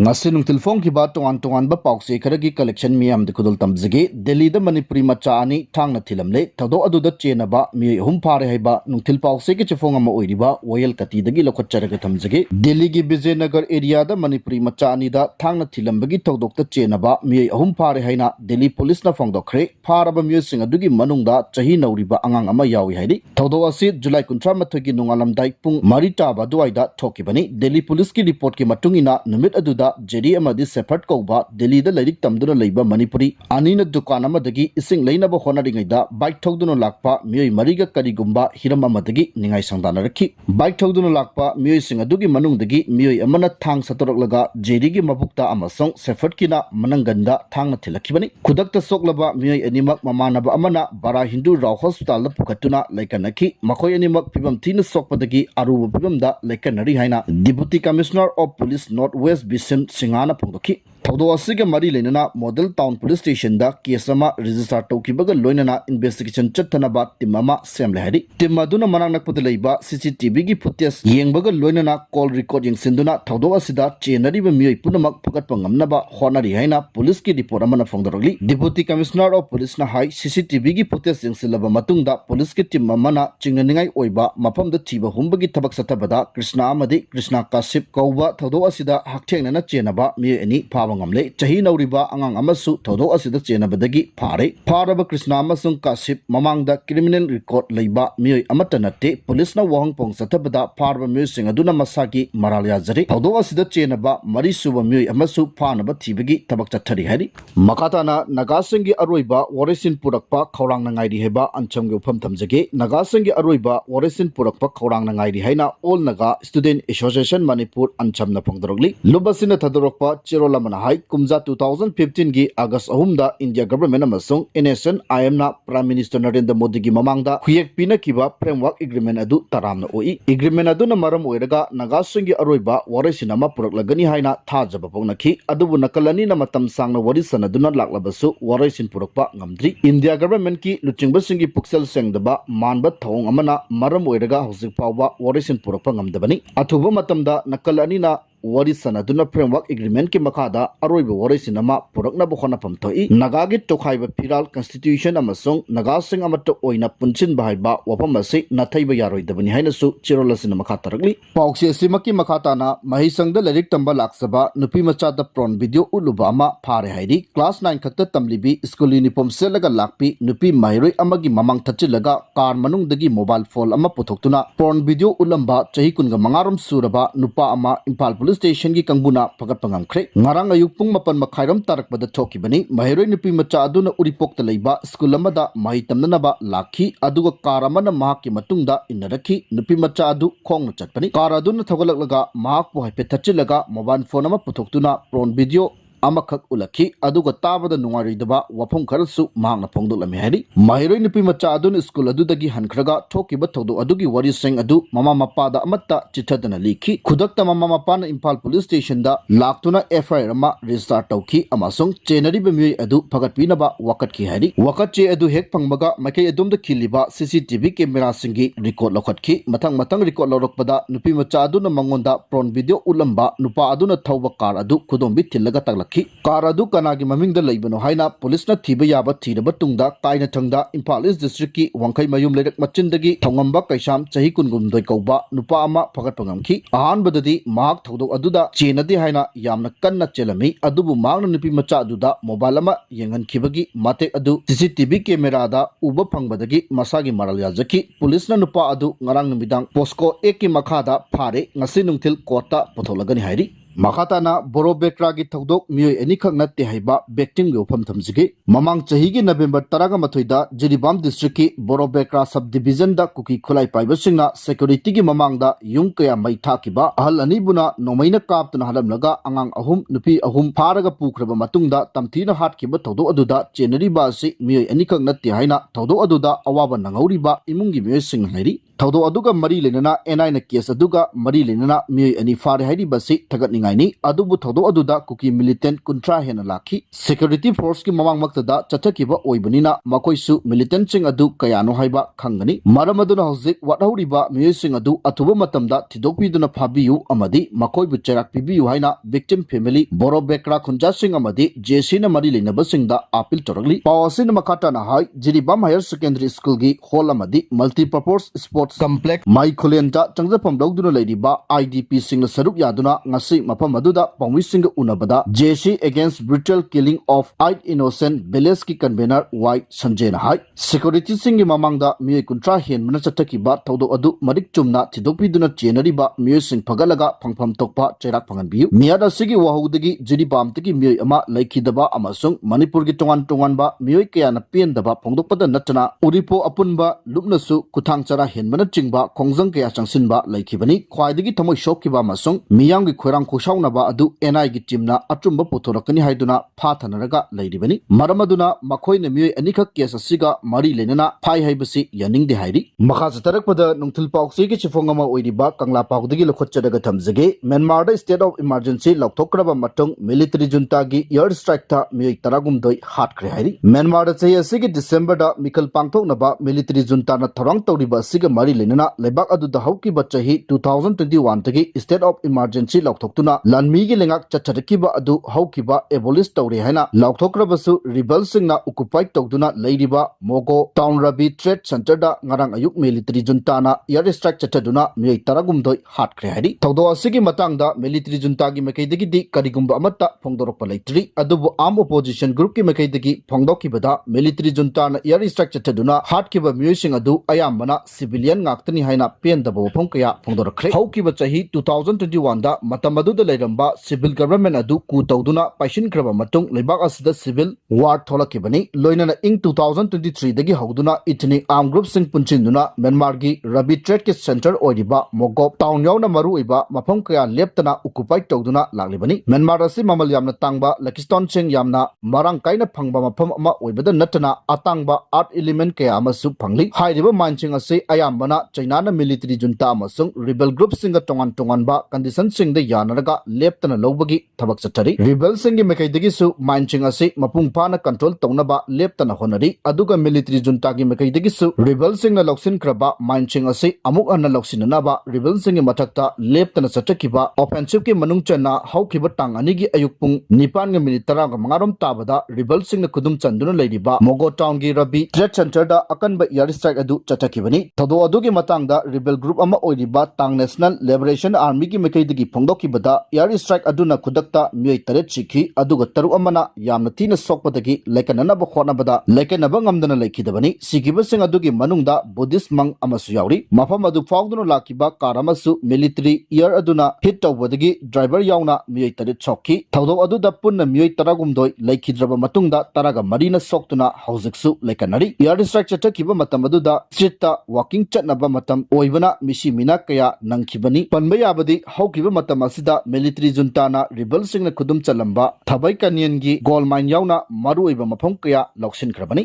ngasi nungtil phong ki ba tongan ba paukse kharagi collection miyam de kudul tamjige Delhi da Manipuri macha ani Thangna Thilamle Thoudok adu da chena ba mi hum phare haiba nungtil paukse ki chefong ama oiriba Oyal Kati dagi lokot charaga tamjige Delhi gi Vijaynagar area da Manipuri macha ani da Thangna Thilambagi Thoudok da chena ba mi hum phare haina Delhi police na phongdokhre pharaba mi sing adugi manungda chahi nauriba angang ama yawi haidi Thoudok asi July 13 gi nungalamdai pung marita ba duaida thokibani Delhi police ki report ki matungina numit adu Jedi amadi Sephard Kauba Delhi da Lairik Tamduna Leiba Manipuri Anina Dukan amadagi ising Lainaba Honaringaida Bike Thouduna Lakpa Miyoi Mariga Karigumba Hiram amadagi Ningai Sangdana Raki Bike Thouduna Lakpa Miyoi Singadugi Manungdagi Miyoi Amana Thang Satoroklaga Jedi gi Mabukta Amasong Sephard Kina Mananganda Thangna Thilakibani Kudakta Soklaba Miyoi Animak Mamanaba Amana Bara Hindu Rao Hospital da Pukatuna Laikanaki Makoy Animak Pibam Tina Sokpadagi Aruba Pibam da Laikanari Haina Deputy Commissioner of Police Northwest Singana Pongdoki Thoudok asiga mari lenana Model Town Police Station da case ama register tawkibaga loinana investigation chattanaba team ama semle hari team aduna manang nakpata leiba CCTV gi footage yengbaga loinana call record yengsinduna Thoudok asida chenari ba miyoi punamak phagatpa ngamnaba honari haina police ki report amana phongdorogli Deputy Commissioner of Police na hai CCTV gi footage yengsilaba matungda police ki team amana chingnaningai oiba mafamda thiba humbagi thabak satabada Krishna amadi Krishna Kasip kauba Thoudok asida hakthengna chenaba miyoi ani ngamle chahi nauriba angang amasu Thoudok asida chenabadagi pharaba Krishna amasung Kasip mamangda criminal record leiba miyoi amata natte police na wahang pong satabada pharaba miyoi sing aduna masagi maralya jari Thoudok asida chenaba mari suba miyoi amasu phanaba thibagi tabak chathari hari makatana nagasingi aroiba warisin purakpa khawrang na ngairi heba anchamge upham thamjage nagasingi aroiba warisin purakpa khawrang na ngairi haina all naga student association Manipur anchamna phongdorogli lubasina thadorokpa chirolamana hai kumza 2015 gi August ahumda India government amasung NSN IM na Prime Minister Narendra Modi gi mamangda huyek pina kiba framework agreement adu taramna oi agreement adu na maram oiraga nagasing gi aroiba warisinama puraklagani haina thajaba pongnakhi adubu nakalani na matam sangna warisan aduna laklabasu warisin purakpa ngamdri India government ki luchingba singi puksel sengdaba manba thong amana maram oiraga hosik pawba warisin purakpa ngamdabani athuba matamda nakalani na warisan aduna framework agreement ki makada aroiba warisinama purakna bokhona pamthoi nagagi tokhaiba firal constitution amasung nagasing amata oina punchin bahaiba wapam ase nathaiba yaroidabani hainasu chirolasina makhataragli paukse simaki makhatana mahisangda lerik tamba laksaba nupi machada prawn video uluba ama phare hairi class 9 khakta tamlibi school uniform selaga lakpi nupi mairoi amagi mamang thachilaga car manungdagi mobile phone ama puthoktuna prawn video ulamba chahi kunga mangaram suraba nupa ama impal station gi kangbuna phagat pangamkhre ngarang ayuk pung mapan makhairam tarakpada thokibani mahiroi nupi macha aduna uripokta leiba school amada mahi tamnanaba lakhi aduga car amana mahak ki matungda inarakhi nupi macha adu khongna chatpani car aduna thogalaklaga mahak po haipe thachilaga mobile phone ama puthokuna prawn video amakak ulakhi aduga tabada nungaridaba wafam kharasu mahakna phongdolami hari mahiroi nupi macha aduna school adudagi hankhraga thokiba Thoudok adugi wari sing adu mama mapada amatta chithadana likhi khudakta mama mapana Impal police station da laktuna FIR ama register tawki amasung chenari bemiyoi adu phagatpinaba wakatki hari wakatche adu hek phangmaga makai adumda khiliba CCTV camera singi record lokhatki matang record lorokpada nupi macha aduna mangonda prawn video ulamba nupa aduna thauba car adu khudombi thillaga taklak car adu kanagi mamingda leibano haina police na thiba yaba thiraba tungda kaina thangda Impal East district ki wangkai mayum lerak machindagi thongamba kaisam chahi kungumdoi kauba nupa ama phagat pangamki ahan badadi mahak Thoudok aduda chenadi haina yamna kanna chelami adubu magna nupi macha aduda mobile ama yengan khibagi mate adu CCTV camera da uba phangbadagi masagi maral yazaki police na nupa adu ngarang numidang Posco 1 ki makhada phare ngasi nungthil kota potholagani hairi makhatana Borobekra gi Thoudok miyoi anikhak natte haiba becting ge upham thamjige mamang chahi gi November 13 da Jiribam district ki Borobekra subdivision da kuki khulai paiba singna security gi mamang da yung kaya mai thakiba ahal ani buna nomaina kaptuna halamlaga angang ahum nupi ahum pharaga pukraba matungda tamthina hatkiba Thoudok aduda chenari ba si miyoi anikhak natte haina Thoudok aduda awaba nangauri ba imungi miyoi sing hairi Thoudok aduga mari lenana NI na case aduga mari lenana mioi ani fare haidi basi thagatningai ni adubu Thoudok aduda kuki militant kuntra hena lakhi security force ki mamang maktada chachakiba oibanina makoisu militant sing adu kayano haiba khangani maramaduna hojik wathaudiba mioi sing adu athuba matamda thidokpiduna phabiyu amadi makoibu cherak pibiyu haina victim family Borobekra khunja sing amadi JC na mari lenaba singda appeal toragli pawasin makata na hai Jiribam Higher Secondary School gi hall amadi multi-purpose sports complex mai khulenta changjapam lawduna leiriba IDP singna sarup yaduna ngasi mafam aduda pangwi sing unabada JC against brutal killing of 8 innocent village ki convener Y Sanjay na hai security sing gi mamangda mi kuntra hen mana chatakiba Thoudok adu marik chumna thidokpiduna chenariba mi sing phagalaga phangpham tokpa cherak phanganbiu miada sigi wahudagi Jiribam tiki mi ama laikidaba amasung Manipur gi tongan ba mi kayana pendaba phongdokpada natana uripo apunba lupnasu kuthang chara henmana chingba khongjang kaya changsinba laikibani khwaidagi thamoi shokkiba masung miyang gi khoirang khoshaunaba adu NI gi teamna atumba puthorakani haiduna phathanaraga lairibani maramaduna makhoina miyoi anikak case asiga mari lenana phai haibasi yaningde hairi makha chatarakpada nungthil paukse gi chifongama oiriba kangla paukdagi lokhotchadaga thamjage Myanmar da state of emergency lauthokraba matung military junta gi airstrike ta miyoi taragumdoi Hatkhre hairi Myanmar da chahi asigi December da mikal pangthoknaba military junta na thorang tawriba asiga mari lenana lebak aduda haukiba chahi 2021 tagi state of emergency lauthokhtuna lanmi gi lengak chacharakiba adu haukiba abolish tawre haina lauthokrabasu rebel singna occupy tawduna leiriba Mogo town Rabi trade center da ngarang ayuk military junta na airstrike chachaduna miyai taragumdoi Hatkhre hairi Thoudok asigi matangda military junta gi mekaidagi di karigumba amata phongdorokpa leitri adubu armed opposition group ki mekaidagi phongdokibada military junta na airstrike chachaduna Hatkiba miyoi adu ayambana civilian ngaktani haina pendaba wafam kaya phongdorakre haukiba chahi 2021 da matamaduda leiramba civil government adu ku tawduna paishinkraba matung lebak asida civil war tholakibani loinana ing 2023 dagi hauduna ethnic armed group sing punchinduna Myanmar gi Rabi trade ki center oiriba Mogop town yauna maru iba mafam kaya leptana occupy tawduna laglibani Myanmar asi mamal yamna tangba Lakiston sing yamna marang kaina phangba mafam ama oibada natana atangba art element kaya amasu phangli hairiba manching ase ayambana China na military junta amasung rebel group singa tongan ba condition sing da yanaraga leptana lobagi thabak chathari rebel sing gi mekaidagi su manching ase mapung phana control tongnaba leptana honari aduga military junta gi mekaidagi su rebel sing na loksin kraba manching ase amuk anna loksinana ba rebel sing gi mathakta leptana chatakiba offensive ki manung chana haukiba tang ani gi ayukpung 9:30 tabada rebel sing na kudum chanduna leiriba Mogo town gi Rabi trade center da akanba airstrike adu chatakibani Thoudok adugi matangda rebel group ama oiriba Tang National Liberation Army gi mekaidagi phongdokibada airstrike aduna khudakta miyoi taret chikhi aduga taru amana yamna tina sokpadagi lekananaba khonabada lekanaba ngamdana lekhidabani sigiba sing adugi manungda Buddhist monk amasu yauri mafam adu fauduna lakiba car amasu military air aduna hit tawbadagi driver yauna miyoi taret chokki Thoudok aduda punna miyoi taragumdoi lekhidraba matungda taraga marina soktuna haujiksu lekanari airstrike chatakiba matam aduda street ta walking chatnaba matam oibana misi mina kaya nangkhibani panba yabadi haukiba matam asida military junta na rebel singna khudum chalamba thabai kanyan gi gold mine yauna maru oiba mafam kaya loksin khrabani